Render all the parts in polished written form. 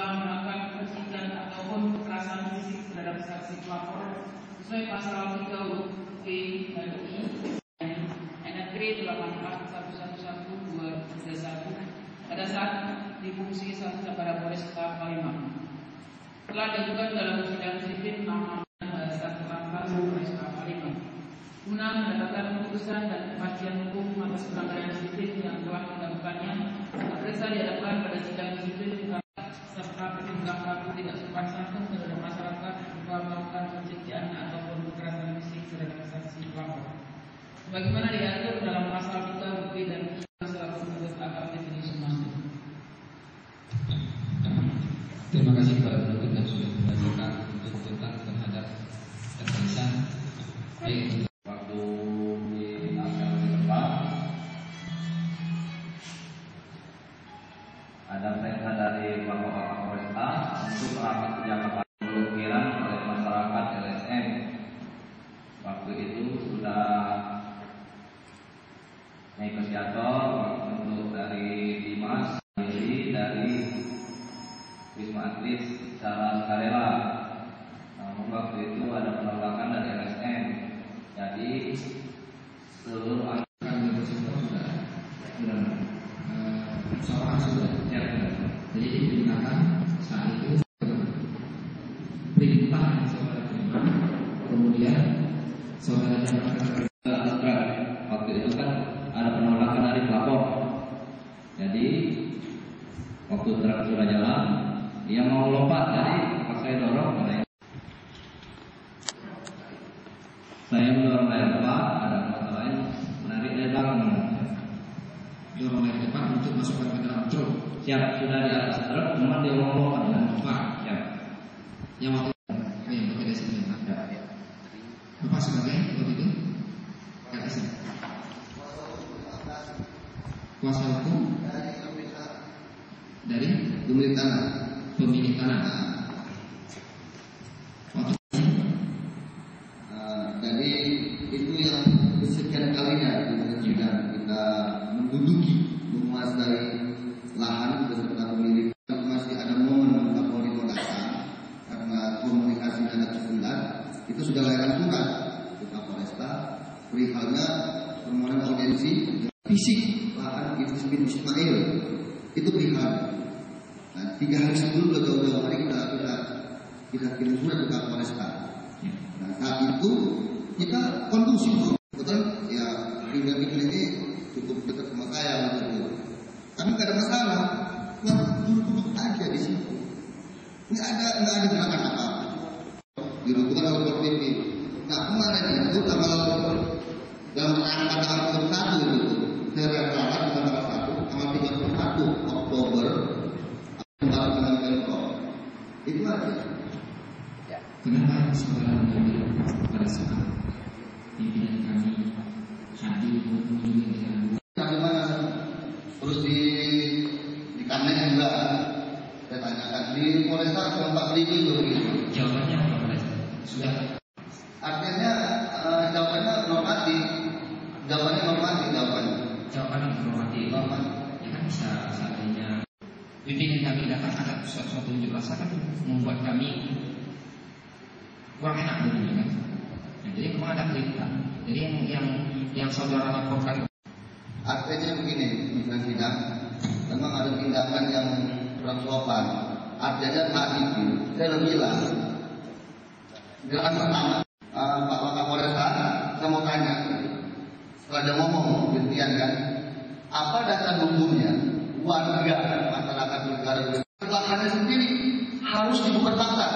telah melakukan penyidikan ataupun kekerasan fisik terhadap saksi pelapor sesuai pasal 3 huruf E dan I NRP 84111231 pada saat di fungsi Satu Sabara Polresta Palembang telah diajukan dalam sidang sipil nomor Bahasa Terlambat Polresta Palembang guna mendapatkan keputusan dan kepastian hukum atas pelanggaran sipil yang telah dilakukannya. Terperiksa dihadapkan pada sidang sipil serta perilaku tidak sopan santun terhadap masyarakat berupa melakukan pencacian ataupun kekerasan fisik terhadap saksi pelapor. Sebagaimana diatur dalam pasal 3 huruf B dan I selaku menurut akal definisi masuk. Terima kasih kepada penuntut yang sudah membacakan tuntutan terhadap terdakwa. Baik. Waktu di apel di tempat ada perintah dari Bapak Kapolresta untuk melakukan penjagapan pemblokiran oleh masyarakat LSM. Waktu itu sudah negosiator untuk dari Dimas dari Wisma Atlet secara sukarela. Namun waktu itu ada penolakan dari LSM. Jadi seluruh Musyawarah sudah. Jadi digunakan saat itu perintah yang saudara terima, kemudian saudara dapatkan waktu itu kan ada penolakan dari pelapor. Jadi waktu truk sudah jalan, dia mau lompat, jadi saya dorong. Saya mendorong dari depan, ada masalah lain, menarik dari belakang. dorong dari depan untuk masukkan ke dalam truk. Siap, sudah di atas truk, cuma dia mau lompat dan Pak, siap. yang waktu yang bekerja sini, Bapak sebagai waktu itu KSN. Kuasa hukum dari pemilik tanah. Waktu Jadi itu yang sekian kalinya kita menduduki, menguasai lahan beserta pemilik. Masih ada momen Kapolri mau datang karena komunikasi ada tersendat. Itu sudah layanan surat ke Kapolresta perihalnya permohonan audiensi fisik lahan Idris bin Ismail itu perihal. Nah, 3 hari sebelum jauh-jauh hari kita kirim surat ke Kapolresta. Nah, saat itu kita kondusif, betul? Ya, tinggal ini cukup dekat sama saya begitu. Tapi nggak ada masalah, duduk aja di situ. Nggak ada gerakan apa-apa. Dirutukan oleh PP. Nah, kemarin itu tanggal dalam rangka tanggal 1 itu, tanggal 31 Oktober, kembali dengan Pemprov. Itu aja. kenapa saudara mengambil pada saat pimpinan kami hadir mengunjungi dengan Bagaimana? Terus di Kamen juga saya tanyakan di Polresta Pak Ribu itu begitu. jawabannya apa pada sudah Artinya jawabannya normatif. Jawabannya jawaban informatif ya kan bisa seandainya pimpinan kami datang ada suatu unjuk rasa kan membuat kami kurang enak begini kan. Nah, jadi memang ada perintah. Jadi yang saudara laporkan Artinya begini, di sidang memang ada tindakan yang kurang sopan. Artinya tadi itu saya bilang gerakan pertama Pak Kapolresta saya mau tanya setelah dia ngomong gantian kan, apa dasar hukumnya warga masyarakat negara lahannya sendiri harus dipertangkap?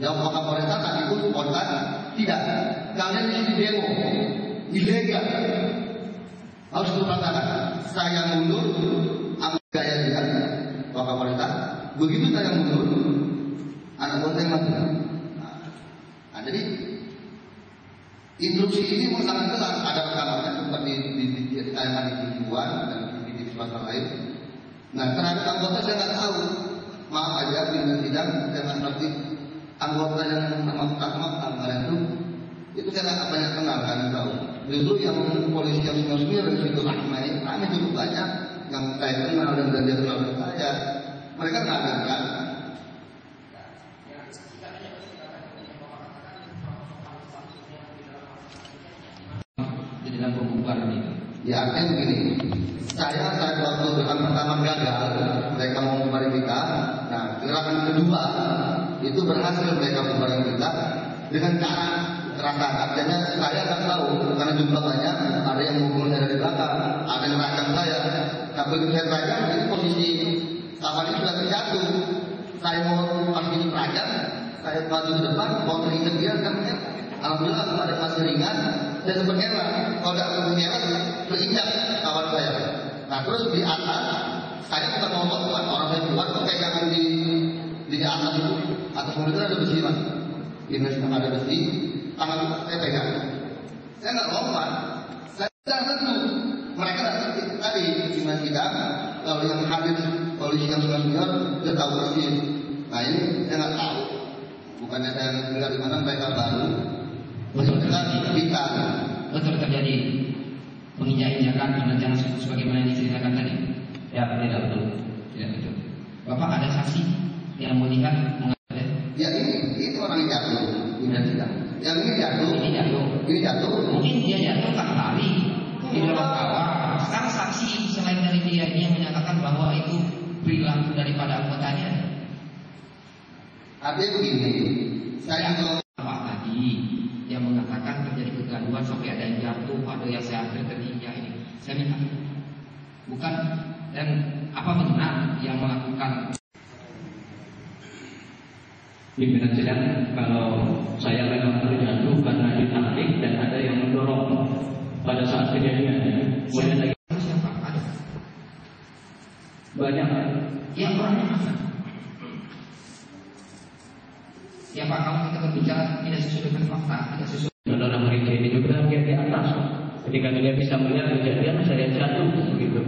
Jawab Pak Kapolresta tadi itu spontan, tidak. Kalian di sini demo ilegal, harus dipertangkap. Saya mundur, ambil gaya dia, Pak Kapolresta. Begitu saya mundur, anak bonteng mati. Nah, jadi instruksi ini sangat jelas. Ada rekamannya seperti ditayangkan di TV-an dan di swasta lain. Nah, terhadap anggota saya nggak tahu. Maaf aja, pimpinan sidang saya nggak ngerti. Anggota yang termasuk kemarin itu saya nggak banyak kenal kan tahu. Justru yang polisi yang senior itu ramai cukup banyak yang saya kenal dan dia kenal dengan saya. Mereka nggak ada kan? Di dalam pembubaran itu. Ya artinya begini, saya waktu gerakan pertama gagal, mereka mau bubarin kita. Nah gerakan kedua itu berhasil mereka bubarin kita dengan cara kekerasan. Artinya saya nggak tahu karena jumlah banyak, ada yang mukul saya dari belakang, ada yang rakam saya. Nah begitu saya terancam, ini posisi kapal ini sudah terjatuh. Saya mau pas ini terancam, saya maju ke depan, mau terinjak dia kan. Alhamdulillah ada masih ringan dan sebenarnya kalau tidak sebenarnya terinjak kawan saya. Nah terus di atas saya bukan mau lompat, orang saya keluar kok pegangan di atas itu, atas mobil itu ada besi mas. Di Indonesia ada besi, tangan saya pegang. Saya nggak lompat, saya tidak tentu. Mereka nanti tadi cuma kita, kalau yang hadir polisi yang senior dia tahu persis. Nah ini saya nggak tahu. Bukannya saya dengar di mana mereka baru. Betul terjadi penginjak-injakan penanjakan sebagaimana yang diceritakan tadi. Ya, tidak betul. Ya betul. Bapak ada saksi yang melihat mengalami? Ya ini orang yang jatuh, yang ini jatuh. Mungkin dia jatuh tak lari di dalam kawah. Sekarang saksi selain dari dia menyatakan bahwa itu perilaku daripada anggotanya. Artinya begini, saya juga tadi yang mengatakan terjadi kegaduhan sampai ada yang jatuh, ada yang saya terinjak ini. Saya minta bukan, dan apa benar yang melakukan Pimpinan sidang, kalau saya memang terjatuh karena ditarik dan ada yang mendorong pada saat kejadian. Siapa? Ada Banyak. yang orangnya mana? Ya Pak, kalau kita berbicara tidak sesuai dengan fakta, tidak sesuai. Saudara mereka ini juga lihat di atas. Ketika dia bisa melihat kejadian, saya jatuh begitu.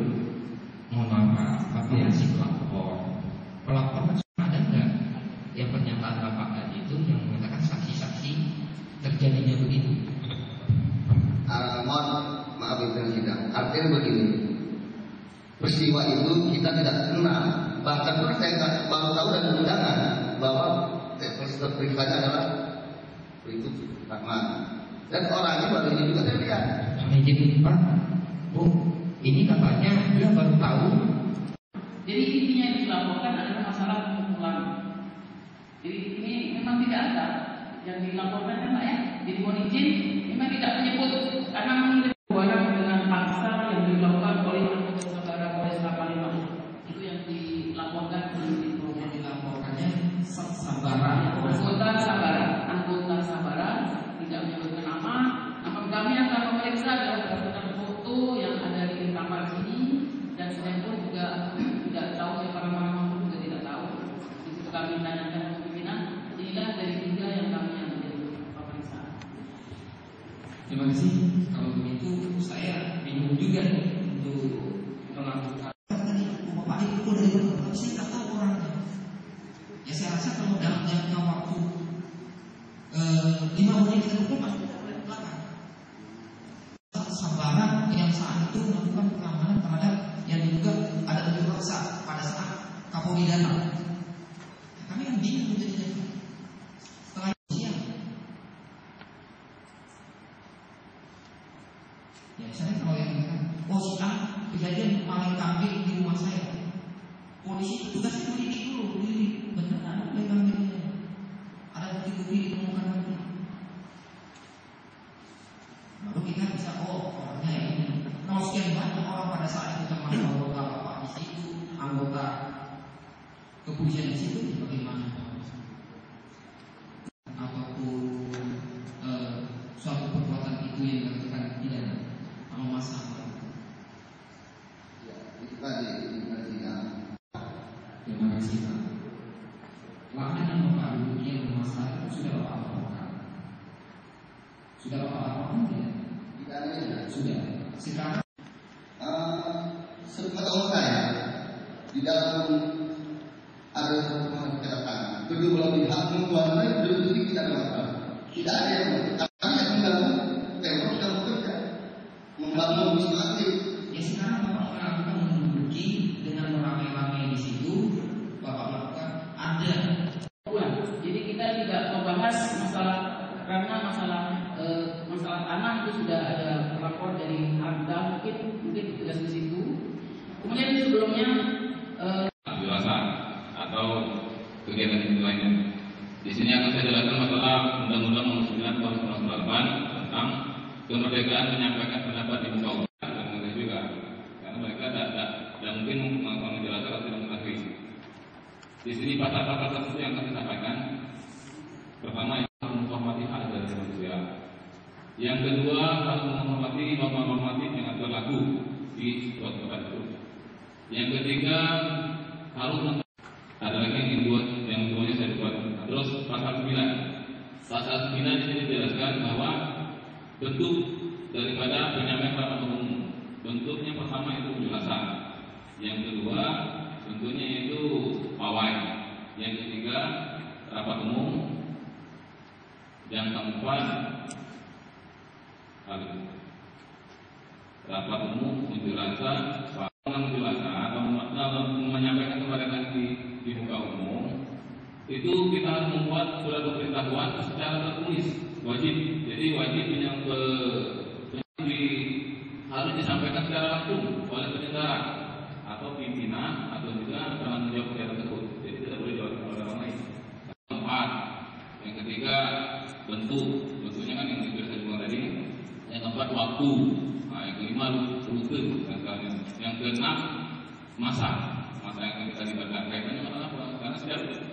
Mohon maaf, Bapak masih pelapor. Pelapor ada nggak yang pernyataan Bapak tadi itu yang mengatakan saksi-saksi terjadinya begitu? maaf Pimpinan sidang. Artinya begini, peristiwa itu kita tidak kenal. Bahkan pun saya baru tahu dari undangan bahwa peristiwanya adalah berikut Rahman. Dan orangnya baru ini juga saya lihat. Izin Pak, Bu, ini katanya dia baru tahu. Jadi intinya yang dilaporkan adalah masalah pemukulan. Jadi ini memang tidak ada yang dilaporkan kan Pak ya. Jadi mohon izin memang tidak menyebut karena mengenai dengan paksa yang dilakukan oleh anggota saudara Polres Kapalima. Itu yang dilaporkan Yang dilaporkannya Sabara. Anggota Sabara tidak menyebutkan nama. Namun kami akan memeriksa berdasarkan foto yang ada di kamar sini dan saya pun juga tidak tahu siapa nama pun juga tidak tahu. Di situ kami tanyakan pimpinan. Inilah dari 3 yang kami ambil pemeriksaan. Terima kasih. Kalau begitu saya bingung juga untuk melakukan. Bapak itu dari mana? Saya nggak tahu orangnya. Ya saya rasa kalau dalam jangka waktu 5 menit kita pun pasti tidak boleh belakang. Sabara yang saat itu melakukan pengamanan terhadap yang diduga ada unjuk rasa pada saat Kapolri datang. Kami kan bingung jadinya. Setelah siang, ya saya kalau yang mengatakan, si A kejadian maling kambing di rumah saya. Polisi itu tugasnya melidik dulu, benar ada maling kambingnya. Ada bukti-bukti ditemukan nanti. Baru kita bisa orangnya ini. Kalau sekian banyak orang pada saat itu termasuk anggota Bapak di situ, anggota kepolisian di situ, bagaimana? Apapun suatu perbuatan itu yang dilakukan pidana, kalau masalah. Ya, itu tadi Pimpinan sidang. Terima kasih Pak. Lahan yang Bapak duduki yang bermasalah itu sudah Bapak laporkan. Sudah Bapak laporkan tidak? Pidananya Sudah. Sekarang sepengetahuan saya di dalam ada satu kedatangan kedua belah pihak mengeluarkan berdiri tidak ada masalah. Tidak ada yang kami yang mengganggu Pemprov sudah bekerja membangun wisma atlet. ya sekarang Bapak melakukan menduduki dengan beramai-ramai di situ. Bapak kegiatan itu lainnya. Di sini akan saya jelaskan masalah Undang-Undang Nomor 9 Tahun 1998 tentang kemerdekaan menyampaikan pendapat di muka umum dan menulis juga, karena mereka tidak mungkin menjelaskan atau tidak mengetahui. Di sini pasal-pasal tersebut yang akan disampaikan. Pertama, harus menghormati hak asasi manusia. Yang kedua, harus menghormati norma-norma yang berlaku di suatu tempat itu. Yang ketiga, harus ada lagi yang keduanya saya buat. Terus pasal 9. Pasal 9 ini dijelaskan bahwa bentuk daripada penyampaian pendapat umum. Bentuknya pertama itu penjelasan. Yang kedua, bentuknya itu pawai. Yang ketiga, rapat umum. Yang keempat, rapat umum, penjelasan, atau menyampaikan kepada di muka umum. Itu kita harus membuat surat pemberitahuan secara tertulis, wajib. Jadi wajib yang harus disampaikan secara langsung oleh penyelenggara atau pimpinan atau juga penanggung jawab kegiatan tersebut. Jadi tidak boleh jawab oleh orang lain. Keempat, yang ketiga bentuknya kan yang sudah saya bilang tadi. Yang keempat waktu. Nah, yang kelima rute. Yang keenam masa yang akan kita libatkan. Kaitannya apa? Karena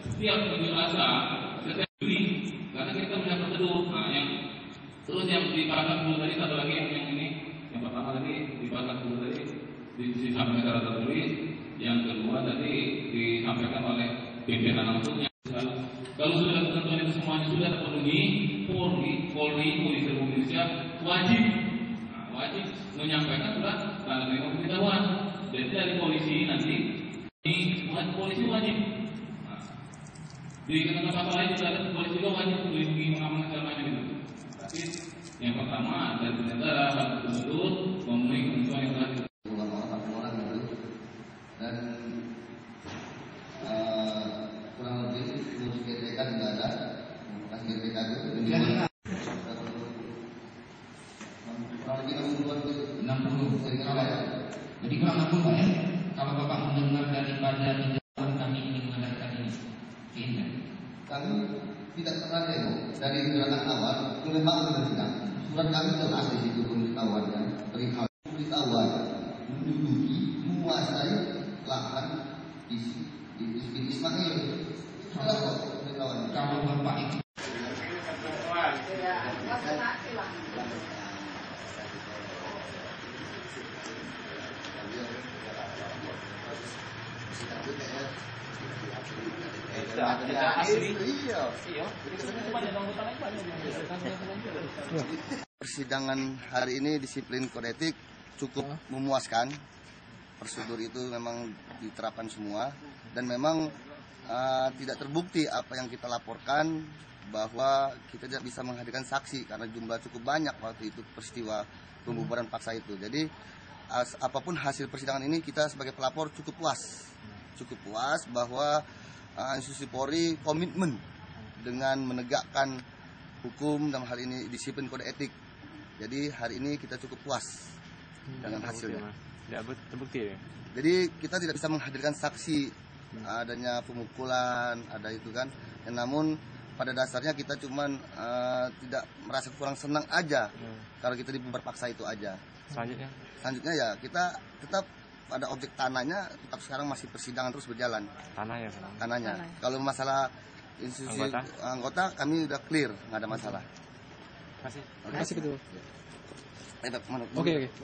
setiap penjelasan setiap juri, karena kita punya prosedur. Nah, terus yang di pasal 10 tadi satu lagi yang ini, yang pertama tadi di pasal 10 tadi disampaikan secara tertulis, yang kedua tadi disampaikan oleh pimpinan langsungnya. Kalau sudah ketentuan itu semuanya sudah terpenuhi, Polri Republik Indonesia wajib menyampaikan surat tanda terima pemberitahuan. Jadi dari polisi nanti polisi wajib. Di ketentuan pasal lain juga ada polisi juga wajib melindungi mengamankan segala macam itu. Tapi yang pertama dari penyelenggara harus betul memenuhi ketentuan yang telah orang itu dan kurang lebih fungsi GTK juga ada. Kasih GTK itu kurang lebih 60. Jadi kurang 60 Pak ya. Kalau Bapak mendengar daripada tindakan kami ingin mengadakan ini, keinginan kami tidak pernah demo dari gerakan awal ke lembaga pendidikan. Surat kami jelas di situ pemberitahuannya, perihal pemberitahuan menduduki menguasai lahan di Ismail. Jelas kok pemberitahuannya. kalau Bapak itu Persidangan hari ini disiplin kode etik cukup memuaskan. Prosedur itu memang diterapkan semua dan memang tidak terbukti apa yang kita laporkan, bahwa kita tidak bisa menghadirkan saksi karena jumlah cukup banyak waktu itu peristiwa pembubaran paksa itu. Jadi apapun hasil persidangan ini kita sebagai pelapor cukup puas bahwa institusi Polri komitmen dengan menegakkan hukum, dalam hal ini disiplin kode etik. Jadi hari ini kita cukup puas dengan hasilnya. Tidak terbukti ya? Jadi kita tidak bisa menghadirkan saksi adanya pemukulan, ada itu kan. Namun pada dasarnya kita cuman tidak merasa kurang senang aja kalau kita dibubar paksa itu aja. Selanjutnya ya kita tetap ada objek tanahnya, tetap sekarang masih persidangan terus berjalan. Tanahnya. Kalau masalah institusi anggota kami udah clear, nggak ada masalah. Terima kasih. Oke.